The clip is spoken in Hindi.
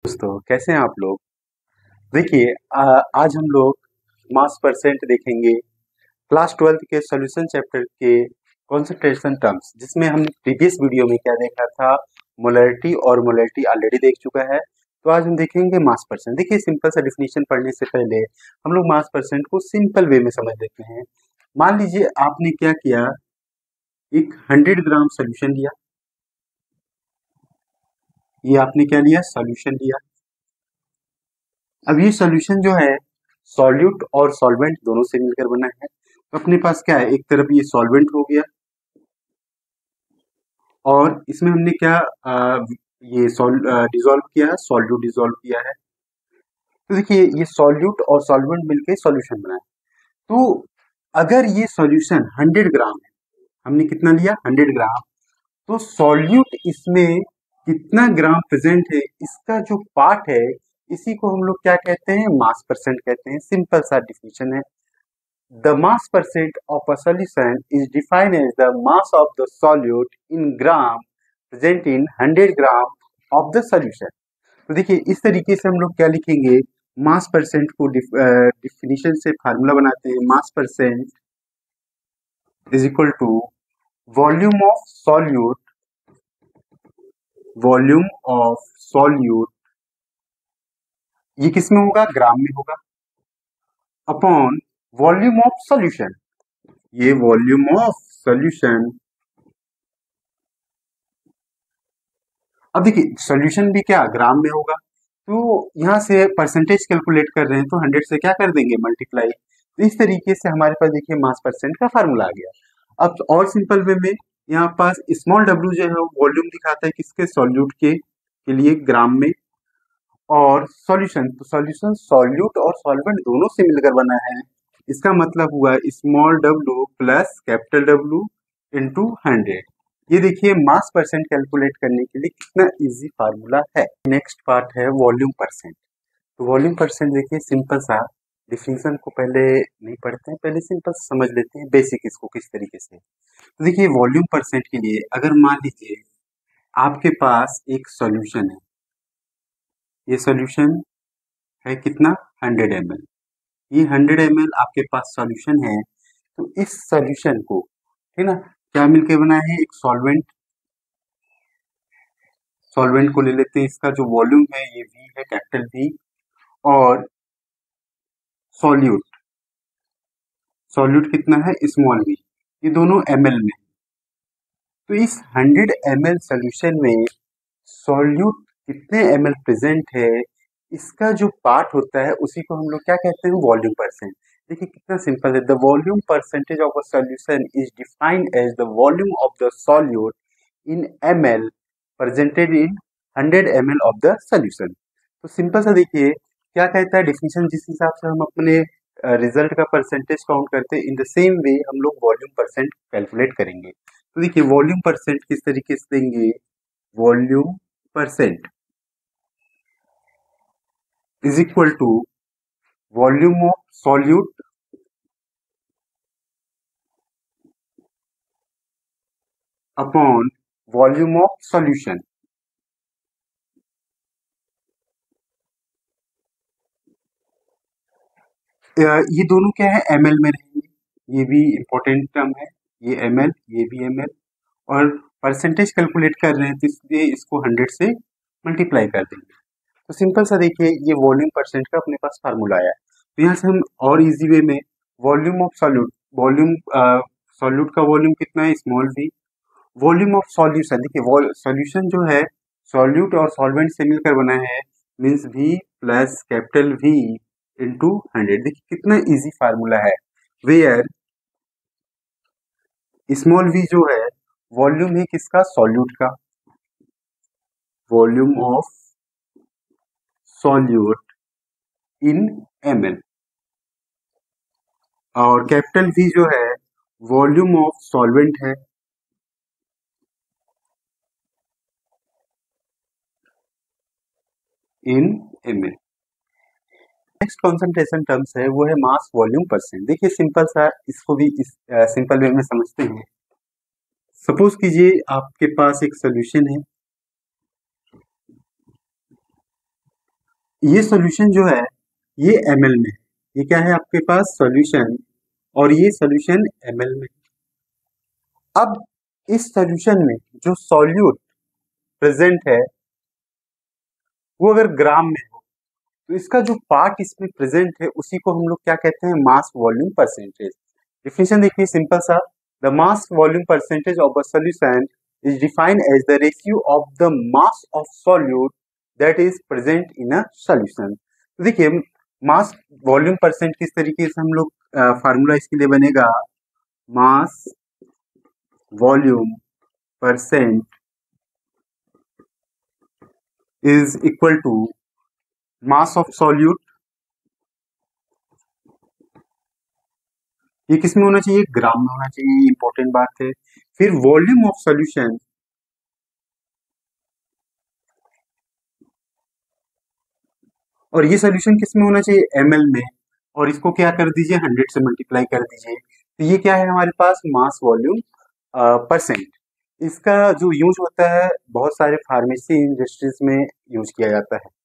दोस्तों कैसे हैं आप लोग। देखिए आज हम लोग मास परसेंट देखेंगे क्लास 12th के सॉल्यूशन चैप्टर के कंसंट्रेशन टर्म्स, जिसमें हमने प्रीवियस वीडियो में क्या देखा था, मोलैरिटी और मोलैरिटी ऑलरेडी देख चुका है। तो आज हम देखेंगे मास परसेंट। देखिए सिंपल सा डिफिनीशन पढ़ने से पहले हम लोग मास परसेंट को सिंपल वे में समझ लेते हैं। मान लीजिए आपने क्या किया, एक 100 ग्राम सोल्यूशन लिया। ये आपने क्या लिया, सोल्यूशन लिया। अब ये सॉल्यूशन जो है सॉल्यूट और सॉल्वेंट दोनों से मिलकर बना है। तो अपने पास क्या है, एक तरफ ये सॉल्वेंट हो गया और इसमें हमने क्या ये डिसॉल्व किया है, सॉल्यूट डिसॉल्व किया है। तो देखिए ये सॉल्यूट और सॉल्वेंट मिलकर सॉल्यूशन बना है। तो अगर ये सॉल्यूशन 100 ग्राम है, हमने कितना लिया 100 ग्राम, तो सॉल्यूट इसमें कितना ग्राम प्रेजेंट है, इसका जो पार्ट है इसी को हम लोग क्या कहते हैं, मास परसेंट कहते हैं। सिंपल सा डिफिनीशन है। The mass percent of a solution is defined as the mass of the solute in gram present in 100 gram of the solution। तो देखिए इस तरीके से हम लोग क्या लिखेंगे, मास परसेंट को डिफिनीशन से फार्मूला बनाते हैं। Mass percent is equal to volume of solute, volume of solute ये किस में होगा, ग्राम में होगा, अपॉन वॉल्यूम ऑफ सॉल्यूशन, ये वॉल्यूम ऑफ सॉल्यूशन। अब देखिए सॉल्यूशन भी क्या ग्राम में होगा, तो यहाँ से परसेंटेज कैलकुलेट कर रहे हैं तो 100 से क्या कर देंगे, मल्टीप्लाई। तो इस तरीके से हमारे पास देखिए मास परसेंट का फार्मूला आ गया। अब और सिंपल वे में यहाँ पास स्मॉल w जो है वॉल्यूम दिखाता है किसके, सॉल्यूट के लिए ग्राम में, और सॉल्यूशन, तो सॉल्यूशन सॉल्यूट और सॉल्वेंट दोनों से मिलकर बना है। इसका मतलब हुआ small w plus capital W into 100। ये देखिए मास परसेंट कैलकुलेट करने के लिए कितना इजी फार्मूला है। नेक्स्ट पार्ट है वॉल्यूम परसेंट। तो वॉल्यूम परसेंट देखिए सिंपल सा डिफिनीशन को पहले नहीं पढ़ते हैं, पहले सिंपल समझ लेते हैं बेसिक इसको किस तरीके से। तो देखिए वॉल्यूम परसेंट के लिए अगर मान लीजिए आपके पास एक सॉल्यूशन है, ये सॉल्यूशन है कितना 100 ml, ये 100 ml आपके पास सॉल्यूशन है। तो इस सॉल्यूशन को है ना क्या मिलके बना है, एक सॉल्वेंट, सॉल्वेंट को ले लेते हैं। इसका जो वॉल्यूम है ये V है, कैपिटल V, और सॉल्यूट, सॉल्यूट कितना है स्मॉल v, ये दोनों ml में। तो इस 100 ml सॉल्यूशन में सॉल्यूट कितने ml प्रेजेंट है, इसका जो पार्ट होता है उसी को हम लोग क्या कहते हैं, वॉल्यूम परसेंट। देखिए कितना सिंपल है, the volume percentage of a solution is defined as the volume of the solute in ml presented in 100 ml of the solution. तो सिंपल सा देखिए क्या कहता है डिफिनीशन, जिस हिसाब से हम अपने रिजल्ट का परसेंटेज काउंट करते हैं, इन द सेम वे हम लोग वॉल्यूम परसेंट कैलकुलेट करेंगे। तो देखिए वॉल्यूम परसेंट किस तरीके से देंगे, volume percent is equal to volume of solute upon volume of solution. ये दोनों क्या है, एमएल में रहेंगे, ये भी इंपॉर्टेंट टर्म है, ये एमएल ये भी एमएल, और परसेंटेज कैलकुलेट कर रहे हैं तो इसलिए इसको 100 से मल्टीप्लाई कर देंगे। तो सिंपल सा देखिए ये वॉल्यूम परसेंट का अपने पास फार्मूला आया। तो यहाँ से हम और इजी वे में volume of solute, volume solute का वॉल्यूम कितना है, small v, volume of solution, देखिए सॉल्यूशन जो है सॉल्यूट और सॉल्वेंट से मिलकर बना है, means v plus capital V into 100। देखिए कितना इजी फार्मूला है, वेयर स्मॉल v जो है वॉल्यूम है किसका, सॉल्यूट का, volume of solute in ml, और कैपिटल V जो है वॉल्यूम ऑफ सॉल्वेंट है इन ml। नेक्स्ट कॉन्सेंट्रेशन टर्म्स है वो है मास वॉल्यूम परसेंट। देखिए सिंपल सा इसको भी इस सिंपल वे में समझते हैं। सपोज कीजिए आपके पास एक सोल्यूशन है, ये सॉल्यूशन जो है ये ml में है। ये क्या है आपके पास सॉल्यूशन, और ये सॉल्यूशन ml में। अब इस सॉल्यूशन में जो सॉल्यूट प्रेजेंट है वो अगर ग्राम में हो तो इसका जो पार्ट इसमें प्रेजेंट है उसी को हम लोग क्या कहते हैं, मास वॉल्यूम परसेंटेज। डिफिनेशन देखिए सिंपल सा, the mass volume percentage of a solution is defined as the ratio of the mass of solute that is present in a solution. तो देखिए मास वॉल्यूम परसेंट किस तरीके से हम लोग फार्मूला इसके लिए बनेगा, mass volume percent is equal to mass of solute, ये किस में होना चाहिए, ग्राम में होना चाहिए, ये इंपॉर्टेंट बात है। फिर वॉल्यूम ऑफ सॉल्यूशन, और ये सॉल्यूशन किस में होना चाहिए, ml में, और इसको क्या कर दीजिए 100 से मल्टीप्लाई कर दीजिए। तो ये क्या है हमारे पास, मास वॉल्यूम परसेंट। इसका जो यूज होता है बहुत सारे फार्मेसी इंडस्ट्रीज में यूज किया जाता है।